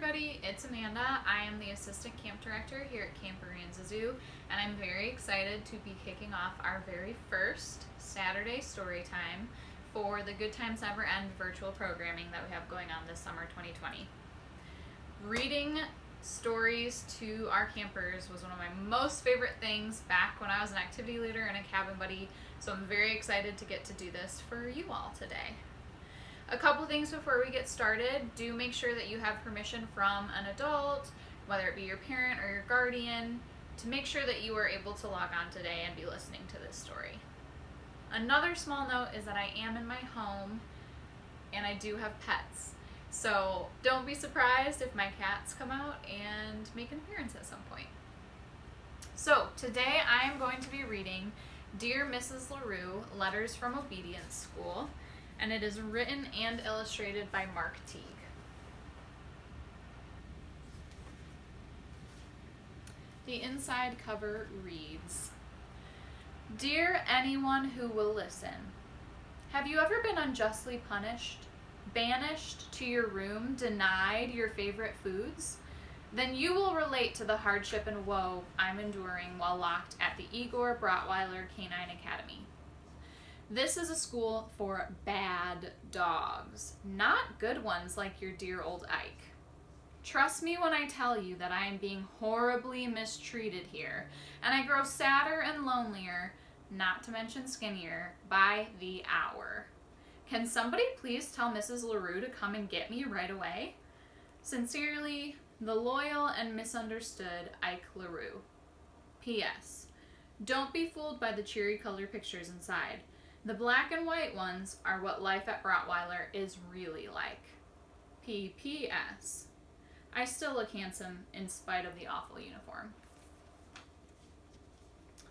everybody, it's Amanda. I am the assistant camp director here at Camp Arianza Zoo, and I'm very excited to be kicking off our very first Saturday story time for the Good Times Never End virtual programming that we have going on this summer 2020. Reading stories to our campers was one of my most favorite things back when I was an activity leader and a cabin buddy, so I'm very excited to get to do this for you all today. A couple things before we get started. Do make sure that you have permission from an adult, whether it be your parent or your guardian, to make sure that you are able to log on today and be listening to this story. Another small note is that I am in my home and I do have pets. So don't be surprised if my cats come out and make an appearance at some point. So today I am going to be reading Dear Mrs. LaRue, Letters from Obedience School, and it is written and illustrated by Mark Teague. The inside cover reads, Dear anyone who will listen, have you ever been unjustly punished, banished to your room, denied your favorite foods? Then you will relate to the hardship and woe I'm enduring while locked at the Igor Brauweiler Canine Academy. This is a school for bad dogs, not good ones like your dear old Ike. Trust me when I tell you that I am being horribly mistreated here, and I grow sadder and lonelier, not to mention skinnier, by the hour. Can somebody please tell Mrs. LaRue to come and get me right away? Sincerely, the loyal and misunderstood Ike LaRue. P.S. Don't be fooled by the cheery color pictures inside. The black and white ones are what life at Brauweiler is really like. P.P.S. I still look handsome in spite of the awful uniform.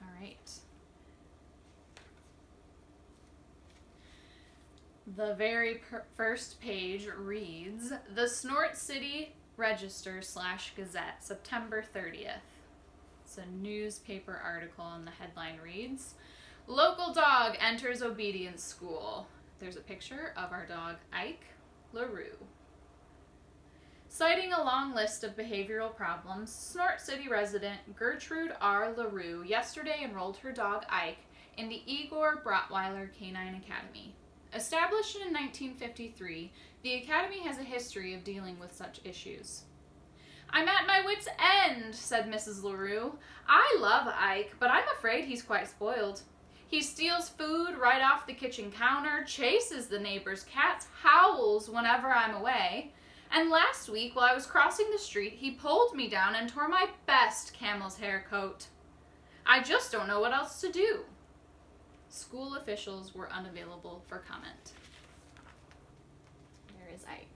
All right. The very first page reads, The Snort City Register/Gazette, September 30th. It's a newspaper article, and the headline reads, Local dog enters obedience school. There's a picture of our dog, Ike LaRue. Citing a long list of behavioral problems, Snort City resident Gertrude R. LaRue yesterday enrolled her dog, Ike, in the Igor Brauweiler Canine Academy. Established in 1953, the academy has a history of dealing with such issues. I'm at my wit's end, said Mrs. LaRue. I love Ike, but I'm afraid he's quite spoiled. He steals food right off the kitchen counter, chases the neighbor's cats, howls whenever I'm away. And last week, while I was crossing the street, he pulled me down and tore my best camel's hair coat. I just don't know what else to do. School officials were unavailable for comment. There is Ike.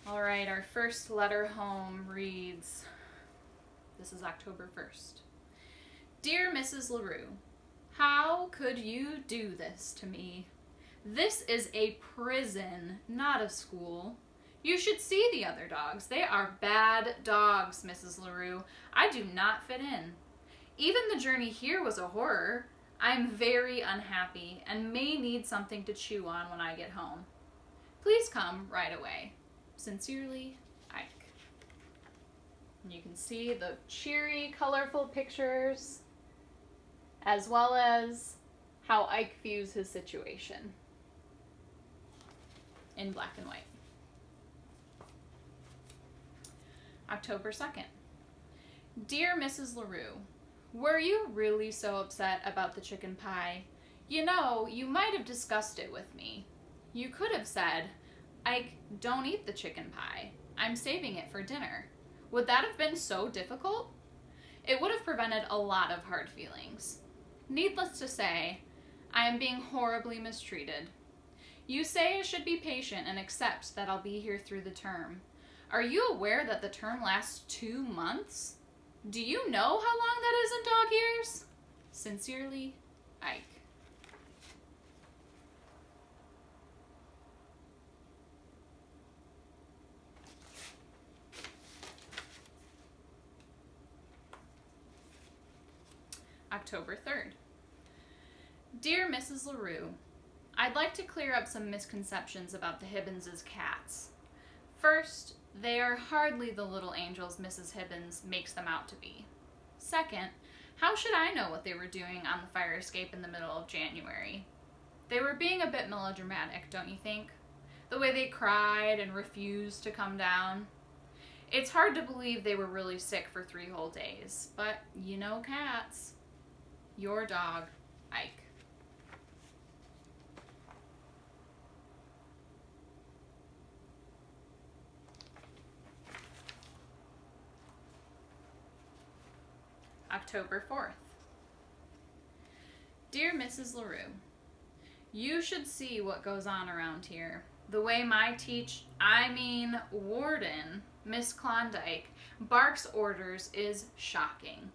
All right, our first letter home reads, this is October 1st. Dear Mrs. LaRue, how could you do this to me? This is a prison, not a school. You should see the other dogs. They are bad dogs, Mrs. LaRue. I do not fit in. Even the journey here was a horror. I'm very unhappy and may need something to chew on when I get home. Please come right away. Sincerely, Ike. And you can see the cheery, colorful pictures, as well as how Ike views his situation in black and white. October 2nd. Dear Mrs. LaRue, were you really so upset about the chicken pie? You know, you might have discussed it with me. You could have said, Ike, don't eat the chicken pie. I'm saving it for dinner. Would that have been so difficult? It would have prevented a lot of hard feelings. Needless to say, I am being horribly mistreated. You say I should be patient and accept that I'll be here through the term. Are you aware that the term lasts 2 months? Do you know how long that is in dog years? Sincerely, Ike. October 3rd. Dear Mrs. LaRue, I'd like to clear up some misconceptions about the Hibbins' cats. First, they are hardly the little angels Mrs. Hibbins makes them out to be. Second, how should I know what they were doing on the fire escape in the middle of January? They were being a bit melodramatic, don't you think? The way they cried and refused to come down. It's hard to believe they were really sick for 3 whole days, but you know cats. Your dog, Ike. October 4th. Dear Mrs. LaRue, you should see what goes on around here. The way my warden, Miss Klondike, barks orders is shocking.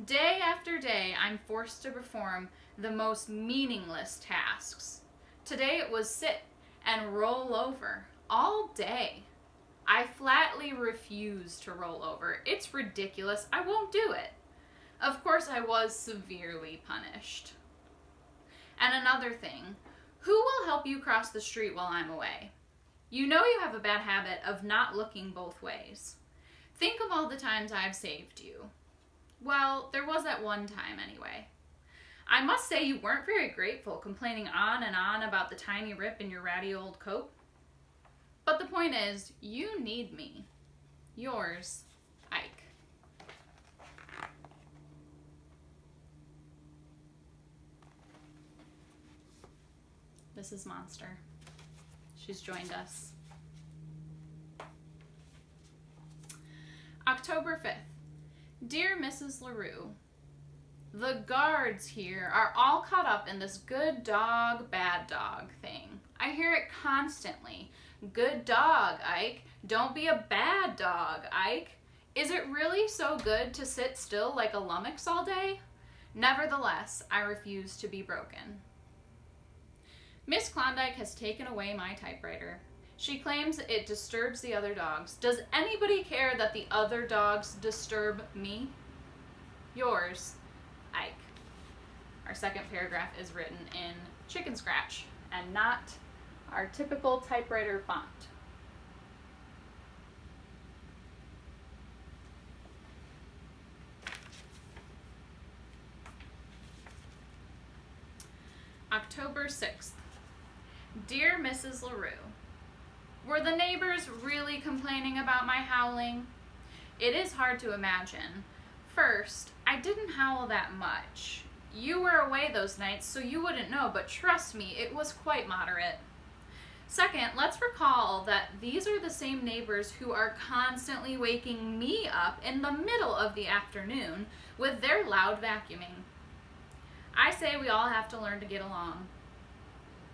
Day after day, I'm forced to perform the most meaningless tasks. Today it was sit and roll over all day. I flatly refuse to roll over. It's ridiculous. I won't do it. Of course, I was severely punished. And another thing, who will help you cross the street while I'm away? You know you have a bad habit of not looking both ways. Think of all the times I've saved you. Well, there was that one time anyway. I must say you weren't very grateful, complaining on and on about the tiny rip in your ratty old coat. But the point is, you need me. Yours, Ike. This is Monster. She's joined us. October 5th. Dear Mrs. LaRue, the guards here are all caught up in this good dog, bad dog thing. I hear it constantly. Good dog, Ike. Don't be a bad dog, Ike. Is it really so good to sit still like a lummox all day? Nevertheless, I refuse to be broken. Miss Klondike has taken away my typewriter. She claims it disturbs the other dogs. Does anybody care that the other dogs disturb me? Yours, Ike. Our second paragraph is written in Chicken Scratch and not our typical typewriter font. October 6th. Dear Mrs. LaRue, were the neighbors really complaining about my howling? It is hard to imagine. First, I didn't howl that much. You were away those nights, so you wouldn't know, but trust me, it was quite moderate. Second, let's recall that these are the same neighbors who are constantly waking me up in the middle of the afternoon with their loud vacuuming. I say we all have to learn to get along.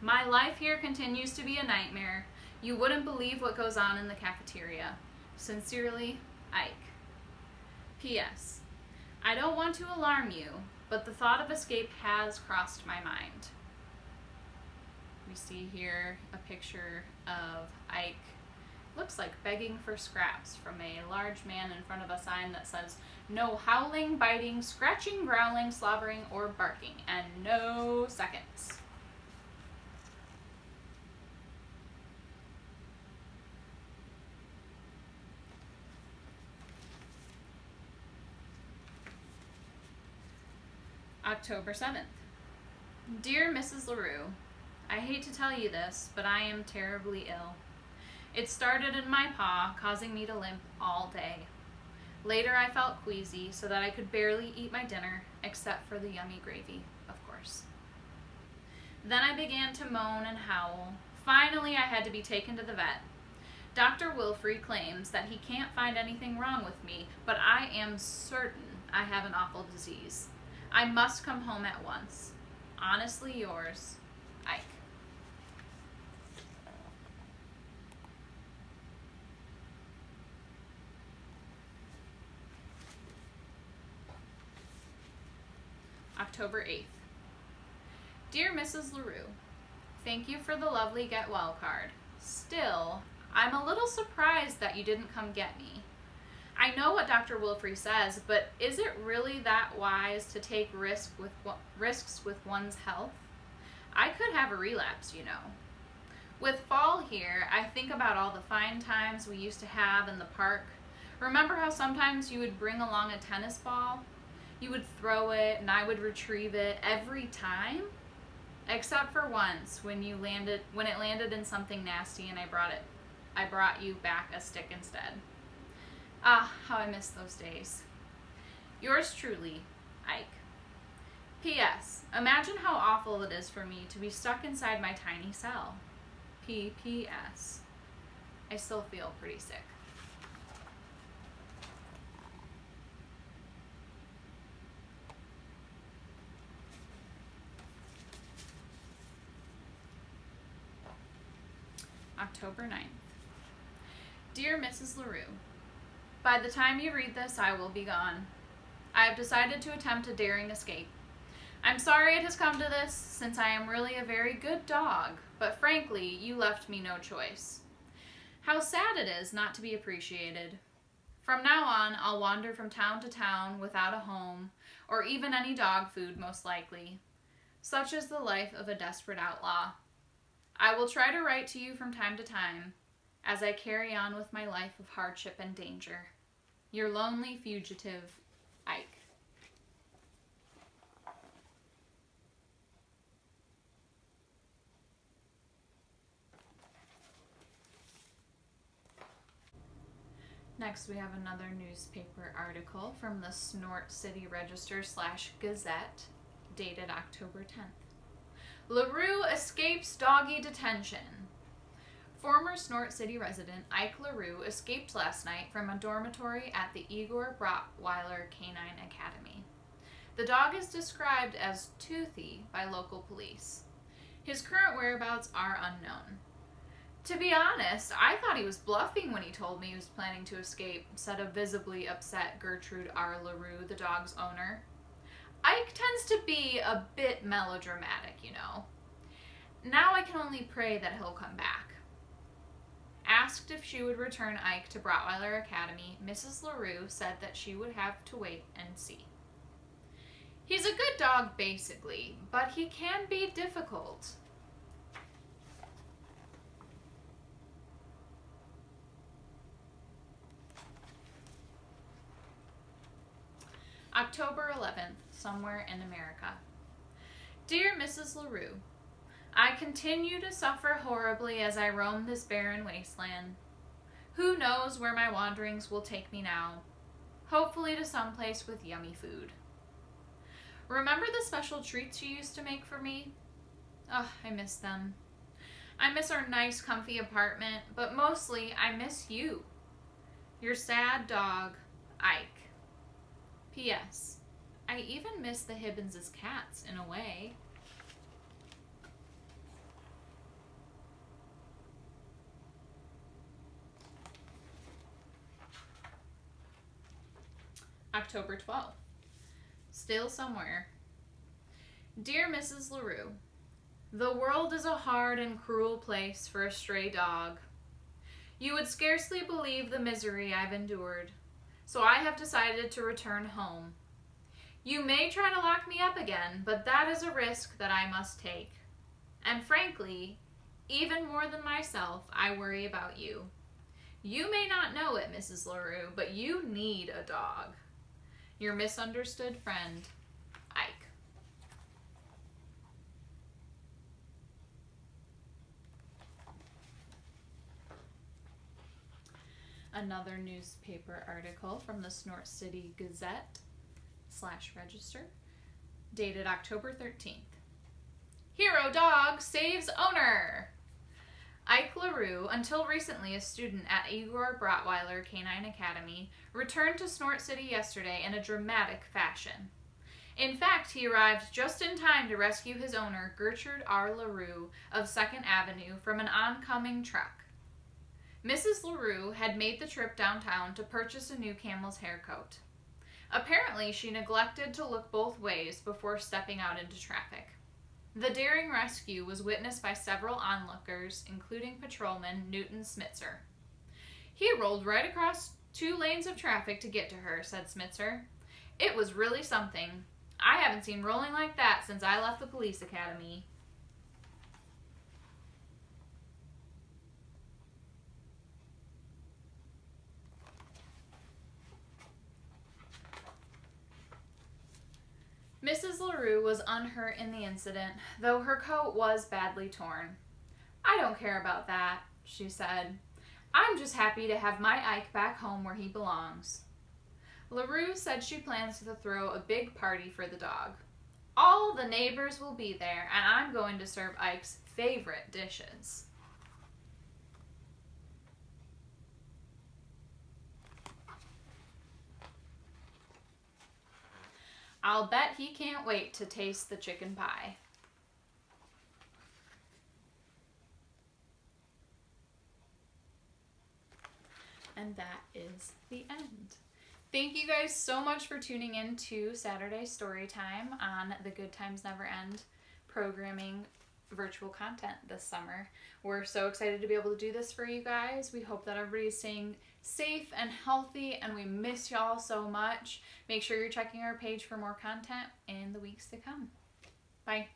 My life here continues to be a nightmare. You wouldn't believe what goes on in the cafeteria. Sincerely, Ike. P.S. I don't want to alarm you, but the thought of escape has crossed my mind. We see here a picture of Ike, looks like begging for scraps from a large man in front of a sign that says, no howling, biting, scratching, growling, slobbering, or barking, and no seconds. October 7th. Dear Mrs. LaRue, I hate to tell you this, but I am terribly ill. It started in my paw, causing me to limp all day. Later I felt queasy, so that I could barely eat my dinner, except for the yummy gravy, of course. Then I began to moan and howl. Finally, I had to be taken to the vet. Dr. Wilfrey claims that he can't find anything wrong with me, but I am certain I have an awful disease. I must come home at once. Honestly yours, Ike. October 8th. Dear Mrs. LaRue, thank you for the lovely get well card. Still, I'm a little surprised that you didn't come get me. I know what Dr. Wilfrey says, but is it really that wise to take risks with one's health? I could have a relapse, you know. With fall here, I think about all the fine times we used to have in the park. Remember how sometimes you would bring along a tennis ball? You would throw it and I would retrieve it every time? Except for once when it landed in something nasty and I brought you back a stick instead. Ah, how I miss those days. Yours truly, Ike. P.S. Imagine how awful it is for me to be stuck inside my tiny cell. P.P.S. I still feel pretty sick. October 9th. Dear Mrs. LaRue, by the time you read this, I will be gone. I have decided to attempt a daring escape. I'm sorry it has come to this, since I am really a very good dog, but frankly, you left me no choice. How sad it is not to be appreciated. From now on, I'll wander from town to town without a home, or even any dog food, most likely. Such is the life of a desperate outlaw. I will try to write to you from time to time, as I carry on with my life of hardship and danger. Your lonely fugitive, Ike. Next, we have another newspaper article from the Snort City Register / Gazette, dated October 10th. LaRue escapes doggy detention. Former Snort City resident Ike LaRue escaped last night from a dormitory at the Igor Brotweiler Canine Academy. The dog is described as toothy by local police. His current whereabouts are unknown. To be honest, I thought he was bluffing when he told me he was planning to escape, said a visibly upset Gertrude R. LaRue, the dog's owner. Ike tends to be a bit melodramatic, you know. Now I can only pray that he'll come back. Asked if she would return Ike to Brotweiler Academy, Mrs. LaRue said that she would have to wait and see. He's a good dog, basically, but he can be difficult. October 11th, somewhere in America. Dear Mrs. LaRue, I continue to suffer horribly as I roam this barren wasteland. Who knows where my wanderings will take me now? Hopefully to some place with yummy food. Remember the special treats you used to make for me? Oh, I miss them. I miss our nice, comfy apartment, but mostly I miss you. Your sad dog, Ike. P.S. I even miss the Hibbins' cats, in a way. October 12th. Still somewhere. Dear Mrs. LaRue, the world is a hard and cruel place for a stray dog. You would scarcely believe the misery I've endured, so I have decided to return home. You may try to lock me up again, but that is a risk that I must take. And frankly, even more than myself, I worry about you. You may not know it, Mrs. LaRue, but you need a dog. Your misunderstood friend, Ike. Another newspaper article from the Snort City Gazette / Register, dated October 13th. Hero dog saves owner! Ike LaRue, until recently a student at Igor Brotweiler Canine Academy, returned to Snort City yesterday in a dramatic fashion. In fact, he arrived just in time to rescue his owner, Gertrude R. LaRue of 2nd Avenue, from an oncoming truck. Mrs. LaRue had made the trip downtown to purchase a new camel's hair coat. Apparently, she neglected to look both ways before stepping out into traffic. The daring rescue was witnessed by several onlookers, including patrolman Newton Smitzer. He rolled right across 2 lanes of traffic to get to her, said Smitzer. It was really something. I haven't seen rolling like that since I left the police academy. Mrs. LaRue was unhurt in the incident, though her coat was badly torn. "I don't care about that," she said. "I'm just happy to have my Ike back home where he belongs." LaRue said she plans to throw a big party for the dog. "All the neighbors will be there, and I'm going to serve Ike's favorite dishes." "I'll bet he can't wait to taste the chicken pie." And that is the end. Thank you guys so much for tuning in to Saturday Storytime on the Good Times Never End programming virtual content this summer. We're so excited to be able to do this for you guys. We hope that everybody's staying safe and healthy, and we miss y'all so much. Make sure you're checking our page for more content in the weeks to come. Bye.